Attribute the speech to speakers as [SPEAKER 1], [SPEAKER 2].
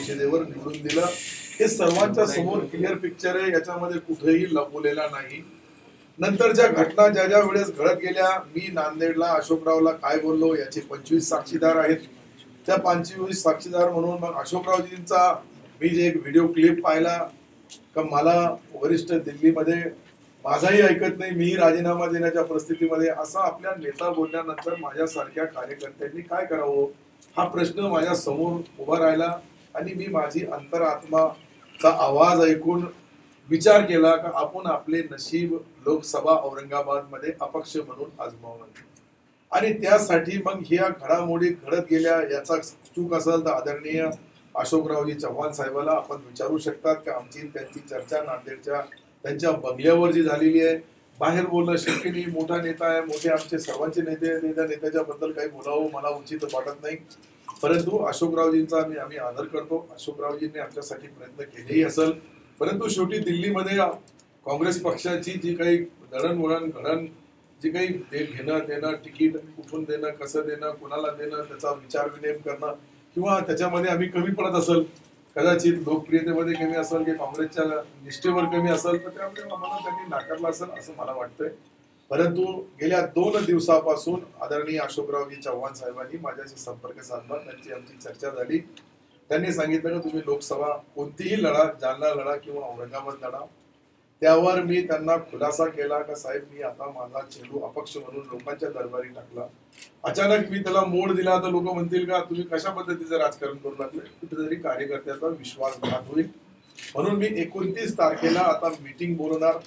[SPEAKER 1] परिषदेवर निवडून दिलं। हे सर्वांच्या समोर क्लिअर पिक्चर आहे, याच्यामध्ये कुठेही लपवलेला नाही। नंतरच्या घटना ज्या ज्या वेळेस घडत गेल्या, मी नांदेडला अशोकरावला काय बोललो याचे 25 साक्षीदार आहेत। त्या 25 साक्षीदार म्हणून मग अशोकरावजींचा मी जे एक व्हिडिओ क्लिप पाहिला का मला वरिष्ठ दिल्लीमध्ये माझाही ऐकत नाही, मी राजीनामा देण्याच्या परिस्थितीमध्ये, असा आपल्या नेता बोलल्यानंतर माझ्यासारख्या कार्यकर्त्यांनी काय करावं हा प्रश्न माझ्या समोर उभा राहिला। आणि मी माझी अंतरात्माचा आवाज ऐकून विचार केला की आपण आपले नशीब लोकसभा औरंगाबाद मध्ये अपक्ष म्हणून आजमावलं। आणि त्यासाठी मग ह्या घडामोडी घडत गेल्या, याचा चूक असेल तर आदरणीय अशोकरावजी चव्हाण साहेबाला आपण विचारू शकतात की आमची त्यांची चर्चा नांदेडच्या त्यांच्या बंगल्यावर जी झालेली आहे। बाहेर बोलणं शक्य नाही, मोठा नेता आहे, मोठे आमचे सर्वांचे नेत्याच्या बद्दल काही बोलावं मला उचित वाटत नाही। परंतु अशोकरावजींचा आम्ही आदर करतो, अशोकरावजींनी आमच्यासाठी प्रयत्न केलेही असेल, परंतु शेवटी दिल्लीमध्ये काँग्रेस पक्षाची जी काही दळणवळण घडण, जी काही घेणं देणं, तिकीट कुठून देणं, कसं देणं, कुणाला देणं, त्याचा विचार विनिमय करणं किंवा त्याच्यामध्ये आम्ही कमी पडत असेल, कदाचित लोकप्रियतेमध्ये कमी असेल की काँग्रेसच्या निष्ठेवर कमी असेल, तर त्यामुळे आम्हाला त्यांनी नाकारलं असेल असं मला वाटतंय। परंतु गेल्या 2 दिवसापासून आदरणीय अशोकरावजी चव्हाण साहेबांनी माझ्याशी संपर्क साधला, त्यांची आमची चर्चा झाली। त्यांनी सांगितलं की तुम्ही लोकसभा कोणतीही लढा, जालना लढा किंवा औरंगाबाद लढा। त्यावर मी त्यांना खुलासा केला का साहेब मी आता माझा चेंडू अपक्ष म्हणून लोकांच्या दरबारी टाकला। अचानक मी त्याला मोड दिला तर लोक म्हणतील का तुम्ही कशा पद्धतीचं राजकारण करू लागले, कुठेतरी कार्यकर्त्याचा विश्वासघात होईल। म्हणून मी 29 तारखेला आता मीटिंग बोलवणार।